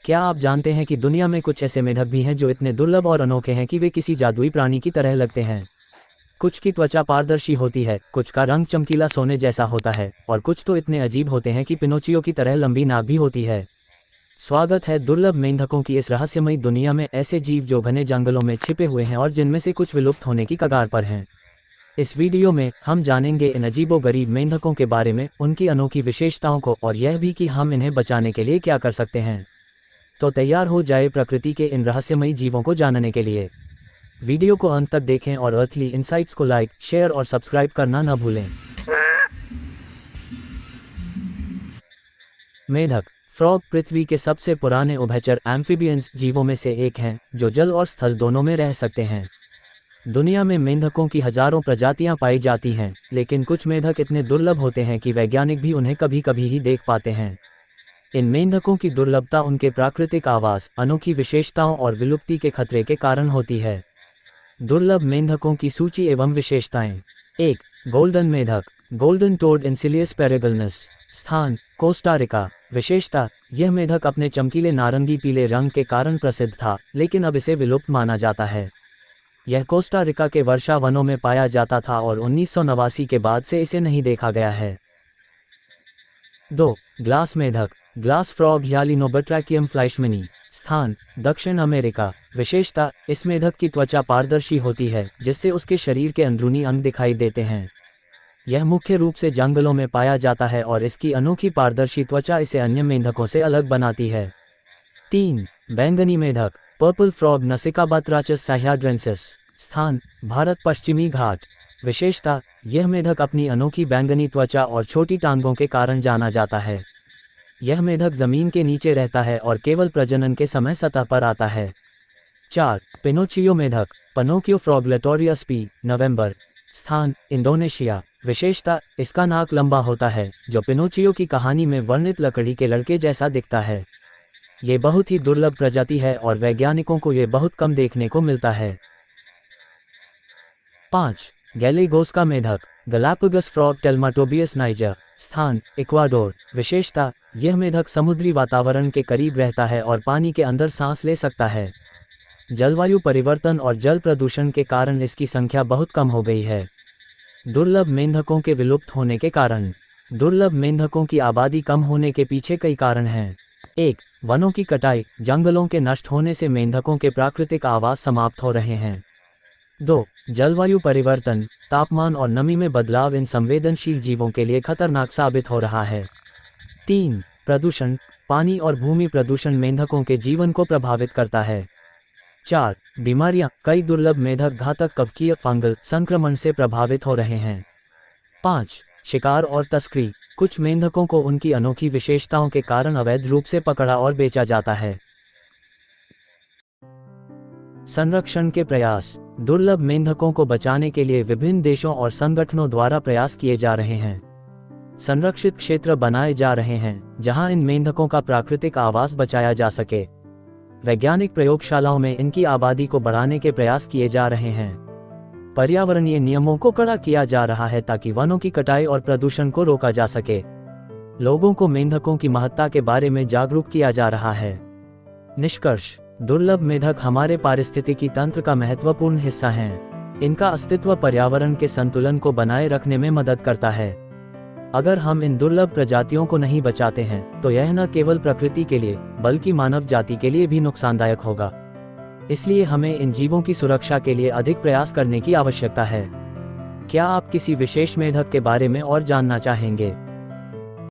क्या आप जानते हैं कि दुनिया में कुछ ऐसे मेंढक भी हैं जो इतने दुर्लभ और अनोखे हैं कि वे किसी जादुई प्राणी की तरह लगते हैं। कुछ की त्वचा पारदर्शी होती है, कुछ का रंग चमकीला सोने जैसा होता है, और कुछ तो इतने अजीब होते हैं कि पिनोचियो की तरह लंबी नाक भी होती है। स्वागत है दुर्लभ मेंढकों की इस रहस्यमयी दुनिया में, ऐसे जीव जो घने जंगलों में छिपे हुए हैं और जिनमें से कुछ विलुप्त होने की कगार पर हैं। इस वीडियो में हम जानेंगे इन अजीबोगरीब मेंढकों के बारे में, उनकी अनोखी विशेषताओं को, और यह भी कि हम इन्हें बचाने के लिए क्या कर सकते हैं। तो तैयार हो जाए प्रकृति के इन रहस्यमयी जीवों को जानने के लिए। वीडियो को अंत तक देखें और अर्थली इनसाइट्स को लाइक, शेयर और सब्सक्राइब करना न भूलें। मेंढक फ्रॉग पृथ्वी के सबसे पुराने उभयचर एम्फीबियंस जीवों में से एक हैं, जो जल और स्थल दोनों में रह सकते हैं। दुनिया में मेंढकों की हजारों प्रजातियां पाई जाती हैं, लेकिन कुछ मेंढक इतने दुर्लभ होते हैं कि वैज्ञानिक भी उन्हें कभी कभी ही देख पाते हैं। इन मेंढकों की दुर्लभता उनके प्राकृतिक आवास, अनोखी विशेषताओं और विलुप्ति के खतरे के कारण होती है। दुर्लभ मेंढकों की सूची एवं विशेषताएं। 1. गोल्डन मेंढक, गोल्डन टोड इंसिलियस पेरेगलनस। स्थान कोस्टा रिका। विशेषता, यह मेंढक अपने चमकीले नारंगी पीले रंग के कारण प्रसिद्ध था, लेकिन अब इसे विलुप्त माना जाता है। यह कोस्टा रिका के वर्षा वनों में पाया जाता था और 1989 के बाद से इसे नहीं देखा गया है। 2. ग्लास मेंढक, ग्लास फ्रॉग या लिनोबट्रैकियम फ्लाइशमनी। स्थान दक्षिण अमेरिका। विशेषता, इस मेंढक की त्वचा पारदर्शी होती है, जिससे उसके शरीर के अंदरूनी अंग दिखाई देते हैं। यह मुख्य रूप से जंगलों में पाया जाता है और इसकी अनोखी पारदर्शी त्वचा इसे अन्य मेंढकों से अलग बनाती है। 3. बैंगनी मेंढक, पर्पल फ्रॉग नसिका बात्राचस सह्याड्रेंसिस। स्थान भारत पश्चिमी घाट। विशेषता, यह मेंढक अपनी अनोखी बैंगनी त्वचा और छोटी टांगों के कारण जाना जाता है। यह मेंढक जमीन के नीचे रहता है और केवल प्रजनन के समय सतह पर आता है। 4. पिनोचियो मेंढक, पनोकियो फ्रॉग लेटोरियस पी, नवंबर। स्थान इंडोनेशिया। विशेषता, इसका नाक लंबा होता है, जो पिनोचियो की कहानी में वर्णित लकड़ी के लड़के जैसा दिखता है। ये बहुत ही दुर्लभ प्रजाति है और वैज्ञानिकों को ये बहुत कम देखने को मिलता है। 5. गैलेगोस का मेंढक, गलापागोस फ्रॉग टेल्माटोबियस नाइजर। स्थान इक्वाडोर। विशेषता, यह मेंढक समुद्री वातावरण के करीब रहता है और पानी के अंदर सांस ले सकता है। जलवायु परिवर्तन और जल प्रदूषण के कारण इसकी संख्या बहुत कम हो गई है। दुर्लभ मेंढकों के विलुप्त होने के कारण। दुर्लभ मेंढकों की आबादी कम होने के पीछे कई कारण हैं। 1. वनों की कटाई, जंगलों के नष्ट होने से मेंढकों के प्राकृतिक आवास समाप्त हो रहे हैं। 2. जलवायु परिवर्तन, तापमान और नमी में बदलाव इन संवेदनशील जीवों के लिए खतरनाक साबित हो रहा है। 3. प्रदूषण, पानी और भूमि प्रदूषण मेंढकों के जीवन को प्रभावित करता है। 4. बीमारियां, कई दुर्लभ मेंढक घातक कवकीय फंगल संक्रमण से प्रभावित हो रहे हैं। 5. शिकार और तस्करी, कुछ मेंढकों को उनकी अनोखी विशेषताओं के कारण अवैध रूप से पकड़ा और बेचा जाता है। संरक्षण के प्रयास, दुर्लभ मेंढकों को बचाने के लिए विभिन्न देशों और संगठनों द्वारा प्रयास किए जा रहे हैं। संरक्षित क्षेत्र बनाए जा रहे हैं, जहां इन मेंढकों का प्राकृतिक आवास बचाया जा सके। वैज्ञानिक प्रयोगशालाओं में इनकी आबादी को बढ़ाने के प्रयास किए जा रहे हैं। पर्यावरणीय नियमों को कड़ा किया जा रहा है ताकि वनों की कटाई और प्रदूषण को रोका जा सके। लोगों को मेंढकों की महत्ता के बारे में जागरूक किया जा रहा है। निष्कर्ष, दुर्लभ मेंढक हमारे पारिस्थितिकी तंत्र का महत्वपूर्ण हिस्सा हैं। इनका अस्तित्व पर्यावरण के संतुलन को बनाए रखने में मदद करता है। अगर हम इन दुर्लभ प्रजातियों को नहीं बचाते हैं, तो यह न केवल प्रकृति के लिए, बल्कि मानव जाति के लिए भी नुकसानदायक होगा। इसलिए हमें इन जीवों की सुरक्षा के लिए अधिक प्रयास करने की आवश्यकता है। क्या आप किसी विशेष मेंढक के बारे में और जानना चाहेंगे?